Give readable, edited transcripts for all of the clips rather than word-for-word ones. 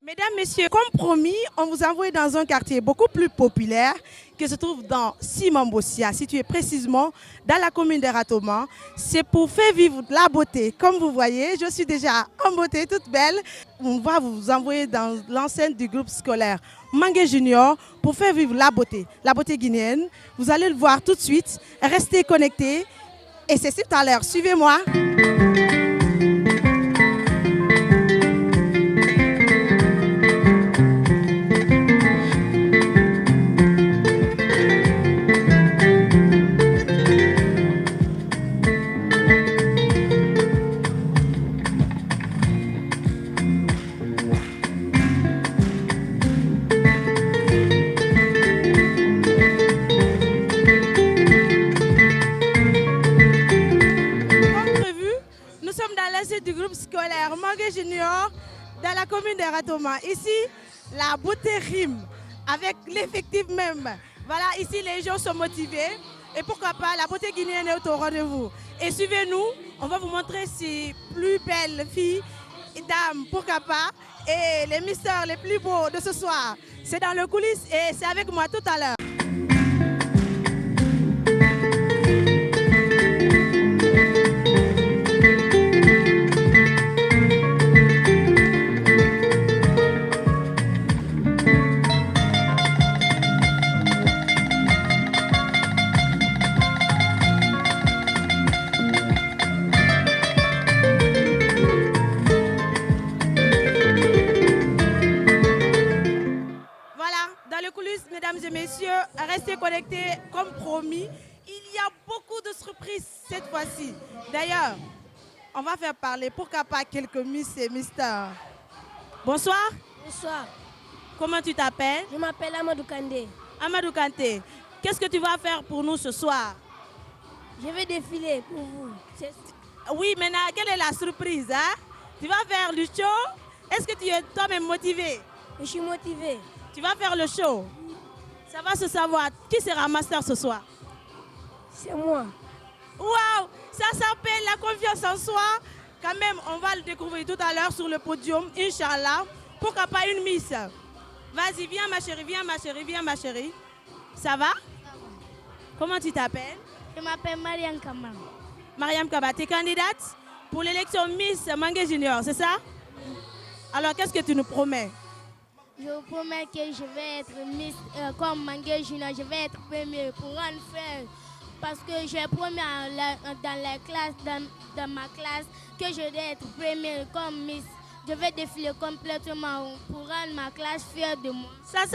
Mesdames, Messieurs, comme promis, on vous a envoyé dans un quartier beaucoup plus populaire qui se trouve dans Simambossia, situé précisément dans la commune de Ratoma. C'est pour faire vivre la beauté. Comme vous voyez, je suis déjà en beauté, toute belle. On va vous envoyer dans l'enceinte du groupe scolaire Mangué Junior pour faire vivre la beauté guinéenne. Vous allez le voir tout de suite. Restez connectés et c'est tout à l'heure. Suivez-moi. Du groupe scolaire Mangué Junior dans la commune de Ratoma. Ici, la beauté rime avec l'effectif même. Voilà, ici les gens sont motivés et pourquoi pas, la beauté guinéenne est au rendez-vous. Et suivez-nous, on va vous montrer ces plus belles filles et dames, pourquoi pas, et les mystères les plus beaux de ce soir. C'est dans le coulisses et c'est avec moi tout à l'heure. Mesdames et messieurs, restez connectés comme promis. Il y a beaucoup de surprises cette fois-ci. D'ailleurs, on va faire parler, pourquoi pas, quelques miss et mystères. Bonsoir. Bonsoir. Comment tu t'appelles? Je m'appelle Amadou Kandé. Amadou Kanté, qu'est-ce que tu vas faire pour nous ce soir? Je vais défiler pour vous. Oui, maintenant, quelle est la surprise, hein? Tu vas faire le show? Est-ce que tu es toi-même motivé? Je suis motivé. Tu vas faire le show? Ça va se savoir. Qui sera master ce soir? C'est moi. Waouh! Ça s'appelle la confiance en soi. Quand même, on va le découvrir tout à l'heure sur le podium, Inch'Allah. Pourquoi pas une miss? Vas-y, viens ma chérie, viens ma chérie, viens ma chérie. Ça va? Comment tu t'appelles? Je m'appelle Mariam Kama. Mariam Kaba, tu es candidate pour l'élection Miss Mangué Junior, c'est ça? Alors, qu'est-ce que tu nous promets? Je vous promets que je vais être Miss comme Mangué Junior. Je vais être première pour rendre fière. Parce que j'ai promis dans ma classe que je vais être première comme Miss. Je vais défiler complètement pour rendre ma classe fière de moi. Ça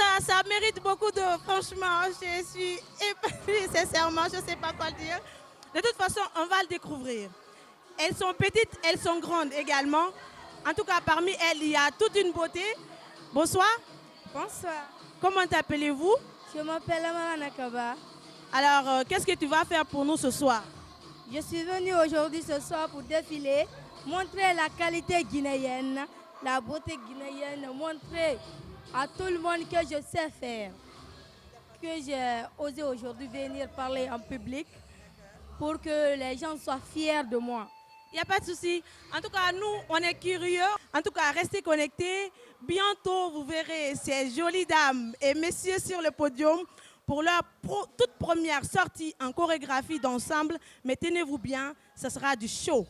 mérite beaucoup de... Franchement, je suis épanouie, sincèrement, je ne sais pas quoi dire. De toute façon, on va le découvrir. Elles sont petites, elles sont grandes également. En tout cas, parmi elles, il y a toute une beauté. Bonsoir. Bonsoir. Comment t'appelez-vous? Je m'appelle Amara Kaba. Alors, qu'est-ce que tu vas faire pour nous ce soir? Je suis venue aujourd'hui ce soir pour défiler, montrer la qualité guinéenne, la beauté guinéenne, montrer à tout le monde que je sais faire. Que j'ai osé aujourd'hui venir parler en public pour que les gens soient fiers de moi. Il n'y a pas de souci. En tout cas, nous, on est curieux. En tout cas, restez connectés. Bientôt, vous verrez ces jolies dames et messieurs sur le podium pour leur toute première sortie en chorégraphie d'ensemble. Mais tenez-vous bien, ce sera du show.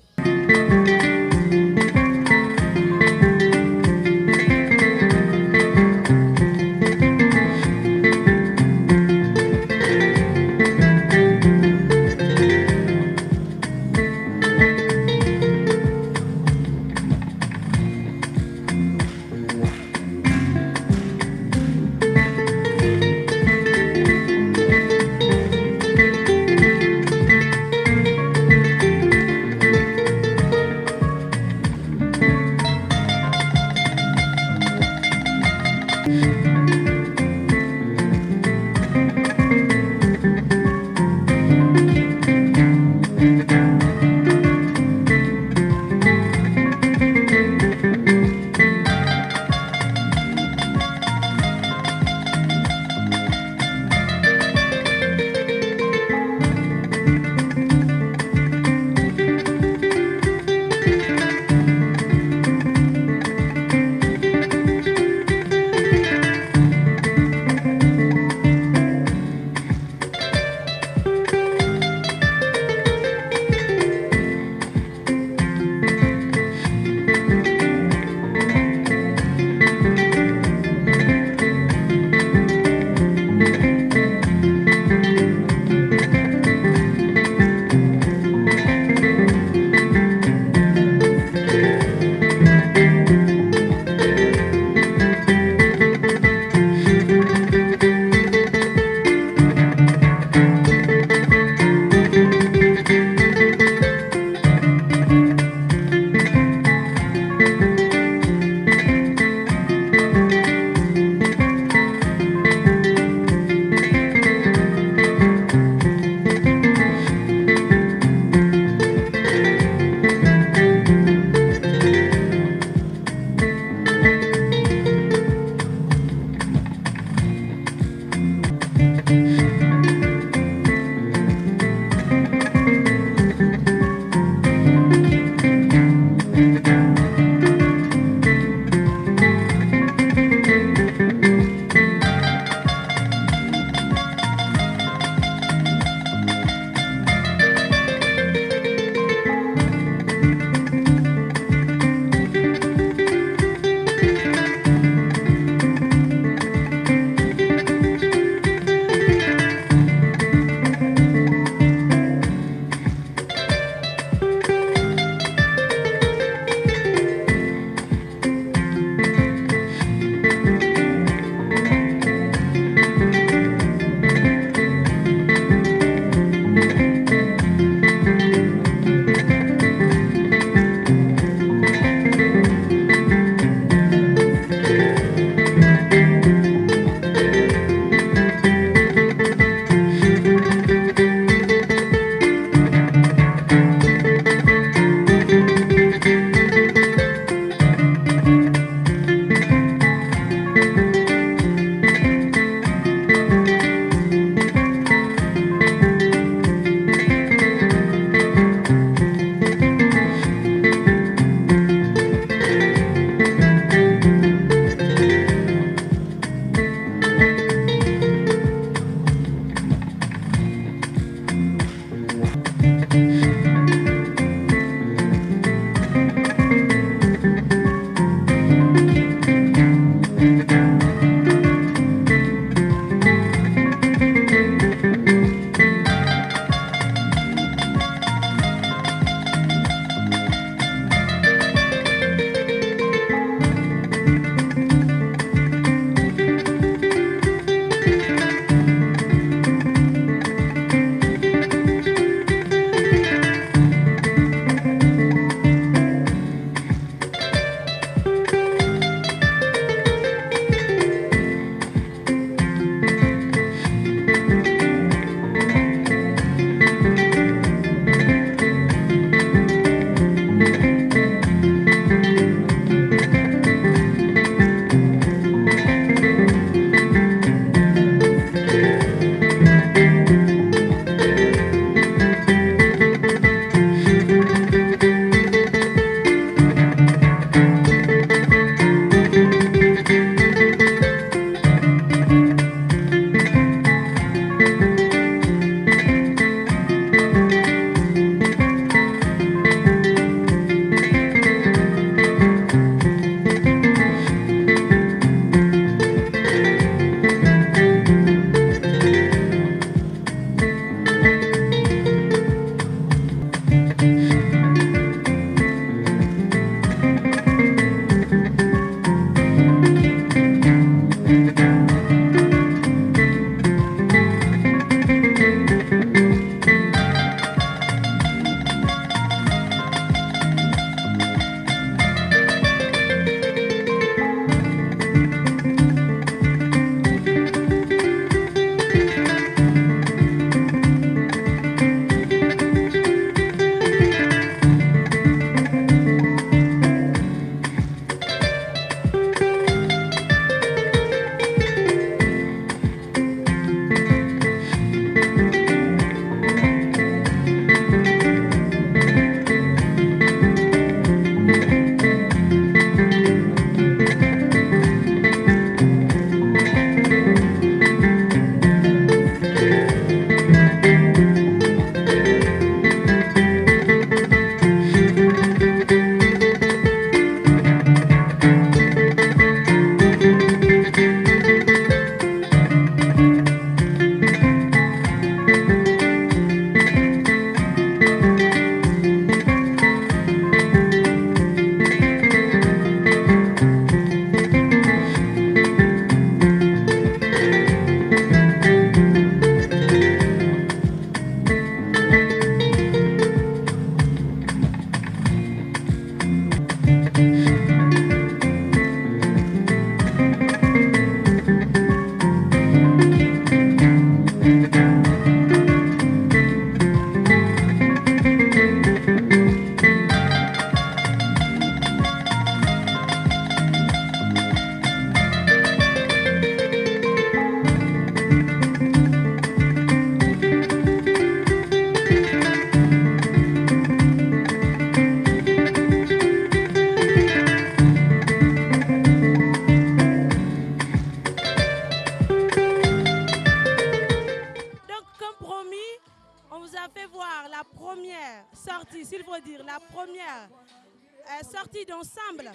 sortie d'ensemble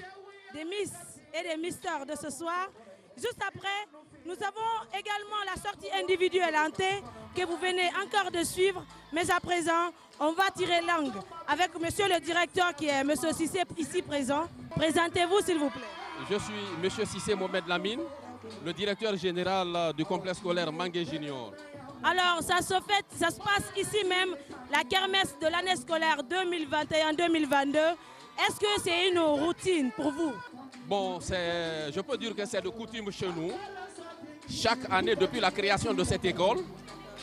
des Miss et des Misters de ce soir. Juste après, nous avons également la sortie individuelle en T que vous venez encore de suivre. Mais à présent, on va tirer langue avec monsieur le directeur qui est monsieur Cissé ici présent. Présentez-vous s'il vous plaît. Je suis monsieur Cissé Mohamed Lamine, le directeur général du complexe scolaire Mangué Junior. Alors, ça se passe ici même, la kermesse de l'année scolaire 2021-2022. Est-ce que c'est une routine pour vous? Bon, je peux dire que c'est de coutume chez nous. Chaque année, depuis la création de cette école,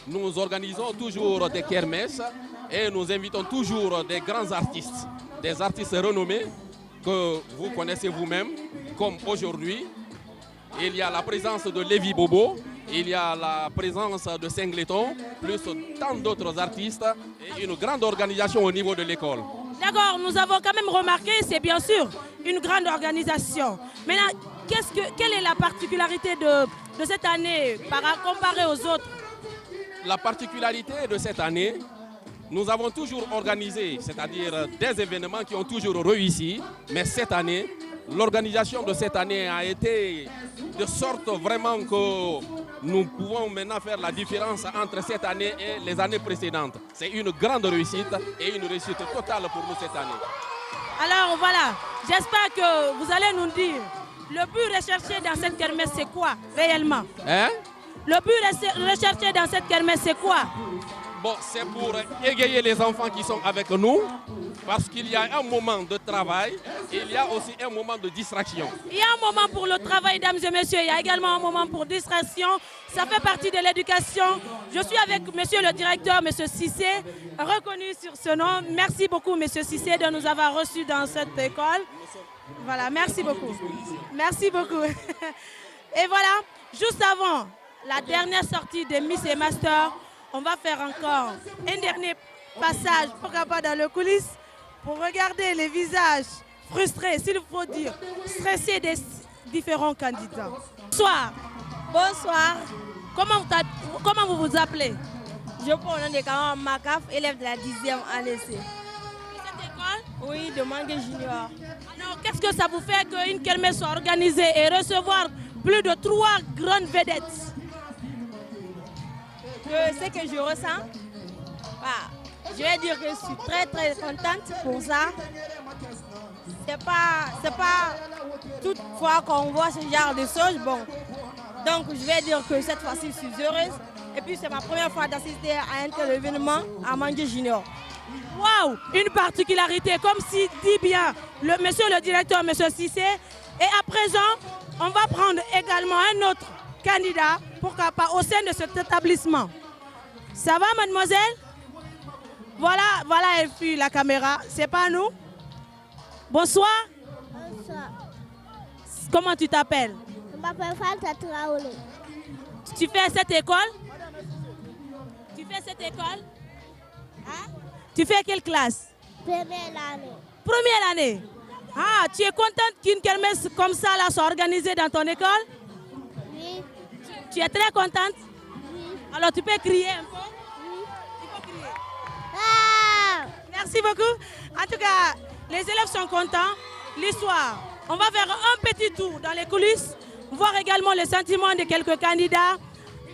nous organisons toujours des kermesses et nous invitons toujours des grands artistes, des artistes renommés que vous connaissez vous-même, comme aujourd'hui. Il y a la présence de Lévi Bobo, il y a la présence de Singleton, plus tant d'autres artistes et une grande organisation au niveau de l'école. D'accord, nous avons quand même remarqué, c'est bien sûr une grande organisation. Maintenant, quelle est la particularité de cette année comparée aux autres? La particularité de cette année, nous avons toujours organisé, c'est-à-dire des événements qui ont toujours réussi, mais cette année, l'organisation de cette année a été de sorte vraiment que nous pouvons maintenant faire la différence entre cette année et les années précédentes. C'est une grande réussite et une réussite totale pour nous cette année. Alors voilà, j'espère que vous allez nous dire le but recherché dans cette kermesse c'est quoi réellement? Le but recherché dans cette kermesse c'est quoi? Bon, c'est pour égayer les enfants qui sont avec nous, parce qu'il y a un moment de travail, et il y a aussi un moment de distraction. Il y a un moment pour le travail, mesdames et messieurs, il y a également un moment pour distraction. Ça fait partie de l'éducation. Je suis avec monsieur le directeur, monsieur Cissé, reconnu sur ce nom. Merci beaucoup, monsieur Cissé, de nous avoir reçus dans cette école. Voilà, merci beaucoup. Merci beaucoup. Et voilà, juste avant la dernière sortie des Miss et Masters, on va faire encore un dernier passage, pourquoi pas dans le coulisses, pour regarder les visages frustrés, s'il faut dire, stressés des différents candidats. Bonsoir. Bonsoir. Comment vous vous appelez? Je prends le nom de Karan Makaf, élève de la 10e année C. De cette école? Oui, de Mangué Junior. Alors, qu'est-ce que ça vous fait qu'une kermesse soit organisée et recevoir plus de 3 grandes vedettes? Ce que je ressens, je vais dire que je suis très très contente pour ça. C'est pas toute fois qu'on voit ce genre de choses. Bon, donc je vais dire que cette fois-ci je suis heureuse. Et puis c'est ma première fois d'assister à un tel événement à Mangué Junior. Waouh, une particularité, comme si dit bien monsieur le directeur, monsieur Cissé. Et à présent, on va prendre également un autre candidat, pourquoi pas, au sein de cet établissement. Ça va, mademoiselle? Voilà, elle fuit la caméra. C'est pas nous? Bonsoir. Bonsoir. Comment tu t'appelles? Je m'appelle Fanta Traoré. Tu fais cette école? Tu fais cette école? Hein? Tu fais quelle classe? Première année. Première année. Ah, tu es contente qu'une kermesse comme ça là, soit organisée dans ton école? Oui. Tu es très contente? Oui. Alors tu peux crier un peu? Oui. Tu peux crier. Ah! Merci beaucoup. En tout cas, les élèves sont contents. L'histoire, on va faire un petit tour dans les coulisses, voir également les sentiments de quelques candidats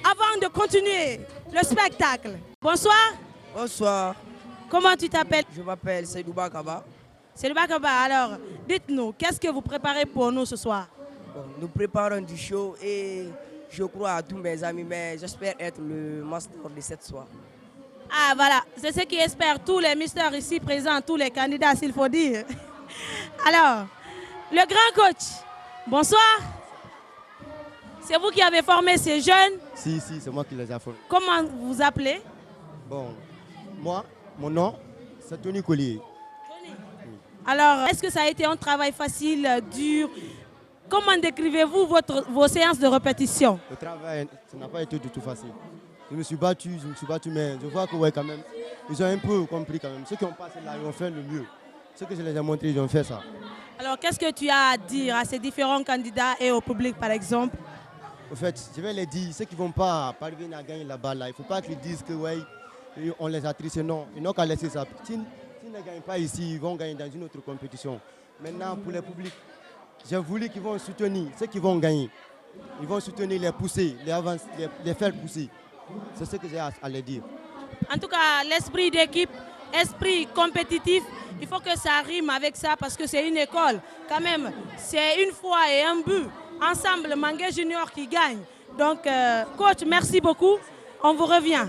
avant de continuer le spectacle. Bonsoir. Bonsoir, Comment tu t'appelles? je m'appelle Seydou Bakaba. C'est le Bakaba. Alors, dites-nous, qu'est-ce que vous préparez pour nous ce soir? Bon, nous préparons du show et je crois à tous mes amis, mais j'espère être le master de cette soirée. Ah voilà, c'est ce qu'espèrent tous les mystères ici présents, tous les candidats s'il faut dire. Alors, le grand coach, bonsoir. C'est vous qui avez formé ces jeunes. Si, c'est moi qui les ai formés. Comment vous vous appelez? Bon, moi, mon nom, c'est Tony Collier. Alors, est-ce que ça a été un travail facile, dur? Comment décrivez-vous vos séances de répétition? Le travail, ça n'a pas été du tout facile. Je me suis battu, mais je vois que ouais, quand même, ils ont un peu compris quand même. Ceux qui ont passé là, ils ont fait le mieux. Ceux que je les ai montrés, ils ont fait ça. Alors, qu'est-ce que tu as à dire à ces différents candidats et au public, par exemple? En fait, je vais les dire, ceux qui ne vont pas parvenir à gagner là-bas, là, il ne faut pas qu'ils disent que ouais, on les a trichés. Non, ils n'ont qu'à laisser ça. S'ils s'ils ne gagnent pas ici, ils vont gagner dans une autre compétition. Maintenant, pour les publics, j'ai voulu qu'ils vont soutenir ceux qui vont gagner. Ils vont soutenir les pousser, les faire pousser. C'est ce que j'ai à les dire. En tout cas, l'esprit d'équipe, esprit compétitif, il faut que ça rime avec ça parce que c'est une école. Quand même, c'est une fois et un but. Ensemble, Mangué Junior qui gagne. Donc, coach, merci beaucoup. On vous revient.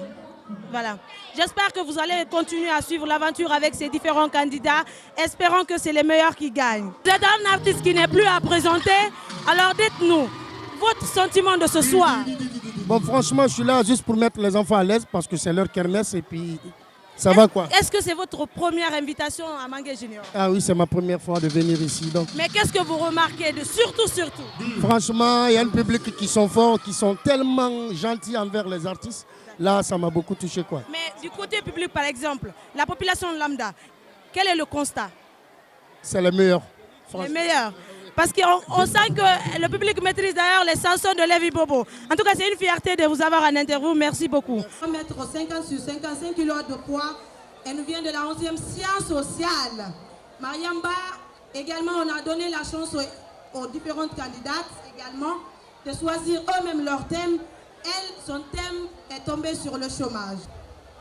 Voilà. J'espère que vous allez continuer à suivre l'aventure avec ces différents candidats. Espérons que c'est les meilleurs qui gagnent. Vous êtes un artiste qui n'est plus à présenter. Alors dites-nous, votre sentiment de ce soir. Bon, franchement, je suis là juste pour mettre les enfants à l'aise parce que c'est leur kermesse et puis ça va quoi. Est-ce que c'est votre première invitation à Mangué Junior? Ah oui, c'est ma première fois de venir ici. Donc. Mais qu'est-ce que vous remarquez de surtout? Franchement, il y a un public qui sont forts, qui sont tellement gentils envers les artistes. Là, ça m'a beaucoup touché quoi. Mais du côté public, par exemple, la population lambda, quel est le constat? C'est le meilleur. Les meilleurs. Parce qu'on sent que le public maîtrise d'ailleurs les chansons de Lévi Bobo. En tout cas, c'est une fierté de vous avoir en interview. Merci beaucoup. 1m50 sur 55 kg de poids. Elle nous vient de la 11e science sociale. Mariamba, également, on a donné la chance aux différentes candidates également de choisir eux-mêmes leur thème. Elle, son thème est tombé sur le chômage.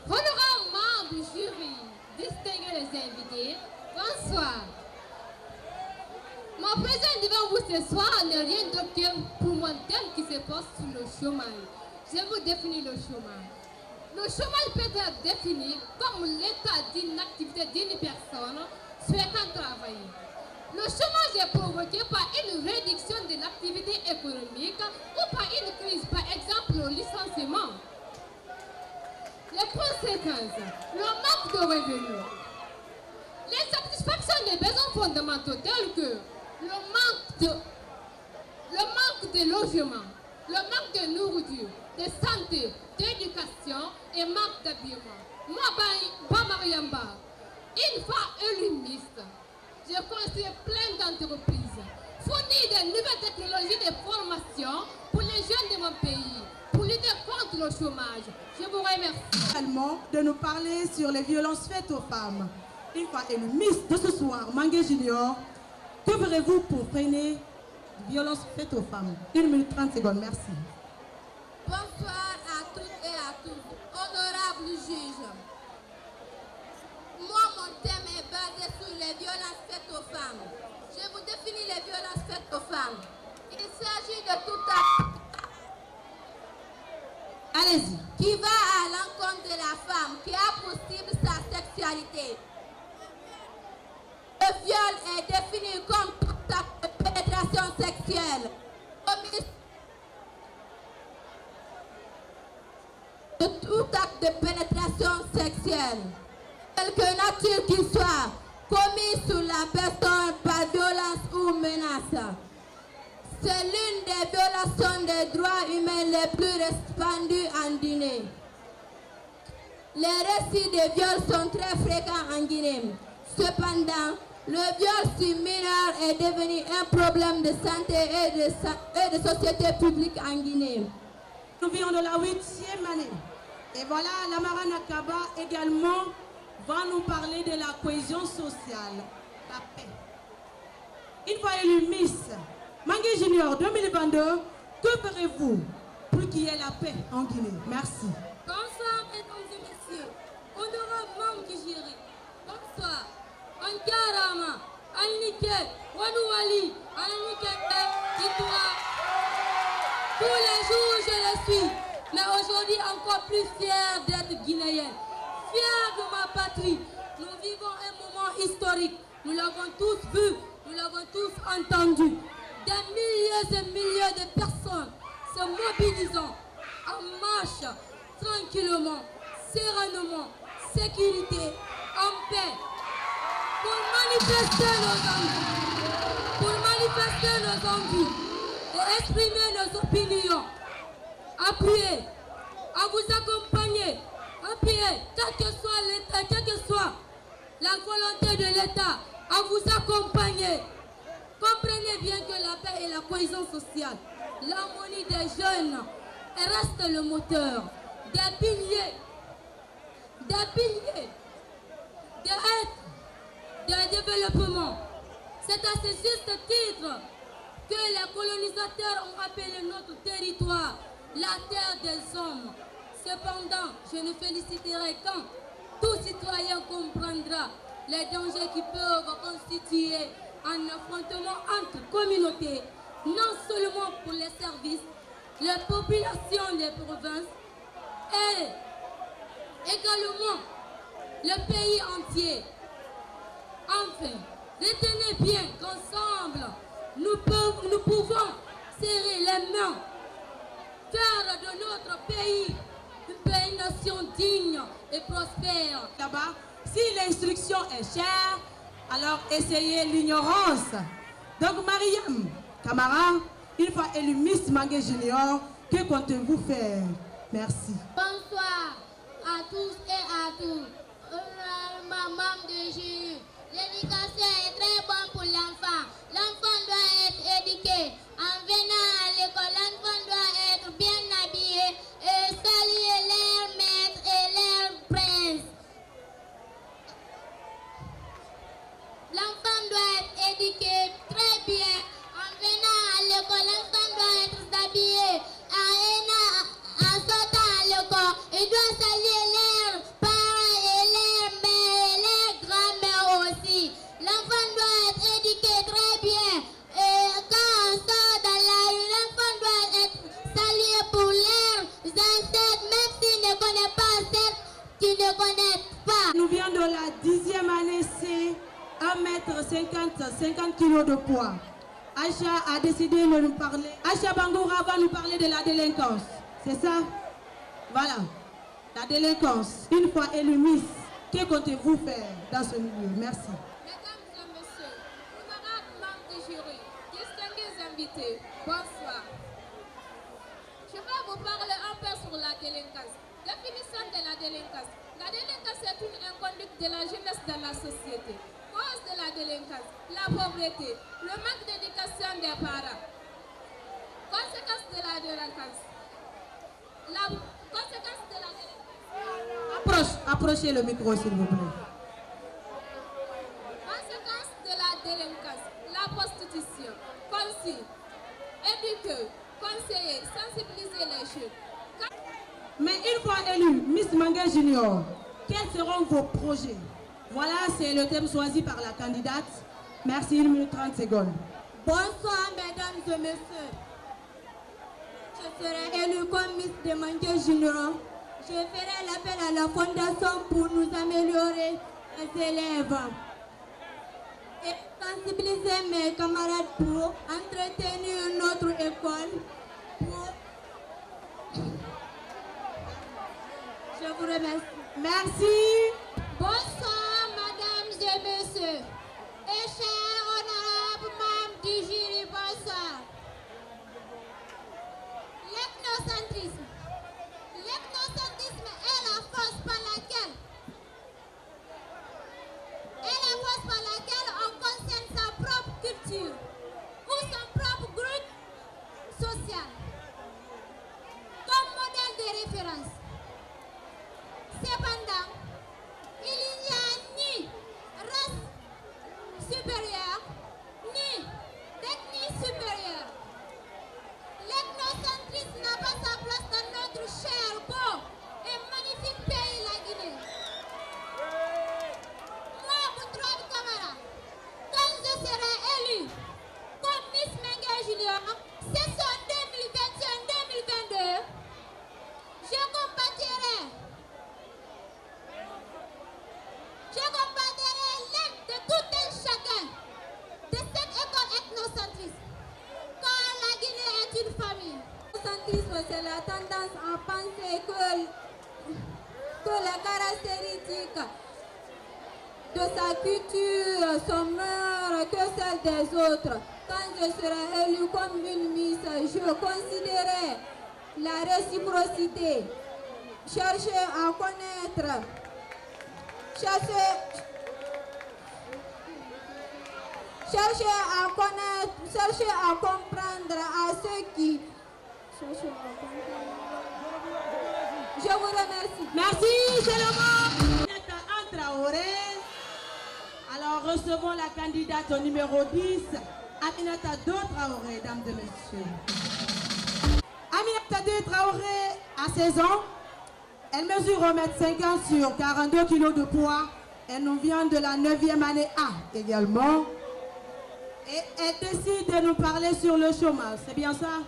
Honorable membre du jury, distingués les invités, bonsoir. Mon présence devant vous ce soir n'est rien d'autre que pour mon thème qui se pose sur le chômage. Je vais vous définir le chômage. Le chômage peut être défini comme l'état d'inactivité d'une personne souhaitant travailler. Le chômage est provoqué par une réduction de l'activité économique ou par une crise, par exemple le licenciement. Les conséquences, le manque de revenus, l'insatisfaction des besoins fondamentaux tels que le manque de logement, le manque de nourriture, de santé, d'éducation et manque d'habillement. Moi, Mariamba, une fois élue ministre, j'ai construit plein d'entreprises, fourni de nouvelles technologies de formation pour les jeunes de mon pays, pour lutter contre le chômage. Je vous remercie. Également de nous parler sur les violences faites aux femmes. Une fois élu Miss de ce soir, Mangué Junior, que ferez-vous pour freiner les violences faites aux femmes? 1 minute 30 secondes, merci. Bonsoir à toutes et à tous, honorables juges. Moi, mon thème est basé sur les violences faites aux femmes. Je vous définis les violences faites aux femmes. Il s'agit de tout acte. Allez-y. Qui va à l'encontre de la femme, qui a pour cible sa sexualité. Le viol est défini comme tout acte de pénétration sexuelle. Tout acte de pénétration sexuelle, quelque nature qu'il soit, commis sur la personne par violence ou menace. C'est l'une des violations des droits humains les plus répandues en Guinée. Les récits de viols sont très fréquents en Guinée. Cependant, le viol sur mineur est devenu un problème de santé et de société publique en Guinée. Nous vivons de la 8e année. Et voilà, Lamara Nakaba également va nous parler de la cohésion sociale, la paix. Une fois élu Miss Mangué Junior 2022, que ferez-vous pour qu'il y ait la paix en Guinée? Merci. Bonsoir, mesdames et messieurs, honorables membres du jury. Bonsoir. Ankarama, Anike, Wanouali, Anikete, dis-toi. Tous les jours, je le suis. Mais aujourd'hui, encore plus fier d'être guinéenne. Fier de ma patrie. Nous vivons un moment historique. Nous l'avons tous vu, nous l'avons tous entendu. Des milliers et milliers de personnes se mobilisant en marche, tranquillement, sereinement, sécurité, en paix, pour manifester nos envies, et exprimer nos opinions. Appuyer, à vous accompagner, appuyer, quel que soit l'État, quelle que soit la volonté de l'État, à vous accompagner. Comprenez bien que la paix et la cohésion sociale, l'harmonie des jeunes reste le moteur des piliers, de être de développement. C'est à ce juste titre que les colonisateurs ont appelé notre territoire la terre des hommes. Cependant, je ne féliciterai qu'un tout citoyen comprendra les dangers qui peuvent constituer un affrontement entre communautés, non seulement pour les services, les populations des provinces, et également le pays entier. Enfin, retenez bien qu'ensemble, nous pouvons serrer les mains, faire de notre pays une nation digne et prospère. Là-bas, si l'instruction est chère, alors essayez l'ignorance. Donc, Mariam Camara, une fois élu Miss Mangué Junior, que comptez-vous faire? Merci. Bonsoir à tous et à toutes. Maman de jury. L'éducation est très bonne pour l'enfant. L'enfant doit être éduqué. En venant à l'école, l'enfant doit être bien habillé et saluer leur maître et leur prince. L'enfant doit être éduqué très bien. En venant à l'école, l'enfant doit être habillé. En sortant à l'école, il doit saluer leurs parents et leurs mères et leurs grands-mères aussi. L'enfant doit être éduqué très bien. Et quand on sort dans la rue, l'enfant doit être salué pour leurs ancêtres, même s'il ne connaît pas celles qui ne connaissent pas. Nous venons de la 10e année C, 1m50 kg de poids. Acha a décidé de nous parler. Acha Bangoura va nous parler de la délinquance. C'est ça? Voilà. La délinquance. Une fois élu Miss, que comptez-vous faire dans ce milieu? Merci. Mesdames et messieurs, honorables membres du jury, distingués invités, bonsoir. Je vais vous parler un peu sur la délinquance. Définition de la délinquance. La délinquance est une inconduite de la jeunesse dans la société. Cause de la délinquance, la pauvreté, le manque d'éducation des parents. Conséquence de la délinquance. La conséquence de la délinquance. Approchez le micro, s'il vous plaît. Conséquence de la délinquance, la prostitution. Concis, éduquer, conseiller, sensibiliser les jeunes. Mais une fois élu Miss Mangué Junior, quels seront vos projets? Voilà, c'est le thème choisi par la candidate. Merci, 1 minute 30 secondes. Bonsoir mesdames et messieurs. Je serai élue comme Miss de Mangué Junior. Je ferai l'appel à la fondation pour nous améliorer les élèves et sensibiliser mes camarades pour entretenir notre école. Je vous remercie. Merci. Bonsoir, mesdames et messieurs. Et chers honorables membres du jury, bonsoir. L'ethnocentrisme. L'ethnocentrisme est la force par laquelle on concerne sa propre culture ou son propre groupe social comme modèle de référence. Cependant, il n'y a ni race supérieure, ni technique supérieure. L'ethnocentrisme n'a pas sa place dans notre cher, beau et magnifique pays, la Guinée. Moi, Boutroub Camara, quand je serai élu comme Miss Mangué Junior, saison 2021-2022, je combattrai l'aide de tout un chacun de cette école ethnocentriste. Car la Guinée est une famille. L'ethnocentrisme, c'est la tendance à penser que les caractéristiques de sa culture sont meilleures que celles des autres. Quand je serai élue comme une Miss, je considérerai la réciprocité. Chercher à connaître. Chercher à connaître, chercher à comprendre à ceux qui... Je vous remercie. Merci, Cheloma. Traoré. Alors, Alors, recevons la candidate au numéro 10, Aminata Do Traoré, mesdames et messieurs. Aminata Do Traoré a 16 ans. Elle mesure 1,50 m sur 42 kg de poids. Elle nous vient de la 9e année A également. Et elle décide de nous parler sur le chômage. C'est bien ça?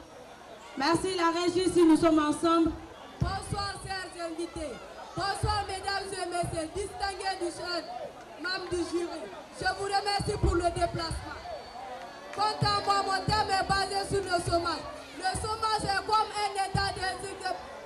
Merci la régie si nous sommes ensemble. Bonsoir chers invités. Bonsoir mesdames et messieurs, distingués du chef, membres du jury. Je vous remercie pour le déplacement. Quant à moi, mon thème est basé sur le chômage. Le chômage est comme un état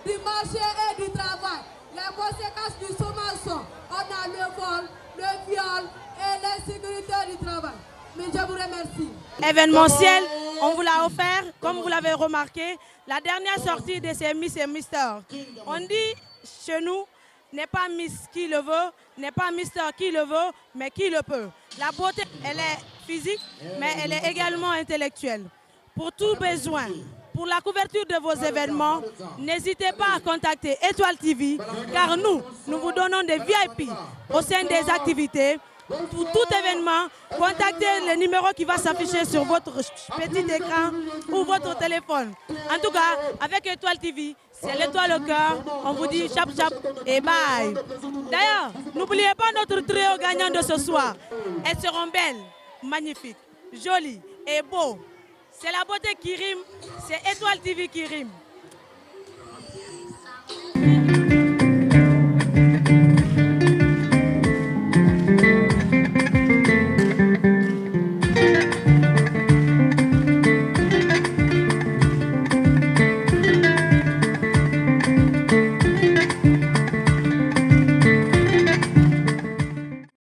du marché et du travail. Les conséquences du chômage sont, on a le vol, le viol et l'insécurité du travail. Mais je vous remercie. Événementiel, on vous l'a offert, comme vous l'avez remarqué, la dernière sortie de ces Miss et Mister. On dit chez nous, n'est pas Miss qui le veut, n'est pas Mister qui le veut, mais qui le peut. La beauté, elle est physique, mais elle est également intellectuelle. Pour tout besoin, pour la couverture de vos événements, n'hésitez pas à contacter Étoile TV, car nous vous donnons des VIP au sein des activités. Pour tout événement, contactez le numéro qui va s'afficher sur votre petit écran ou votre téléphone. En tout cas, avec Étoile TV, c'est l'étoile au cœur. On vous dit chap chap et bye. D'ailleurs, n'oubliez pas notre trio gagnant de ce soir. Elles seront belles, magnifiques, jolies et beaux. C'est la beauté qui rime, c'est Étoile TV qui rime.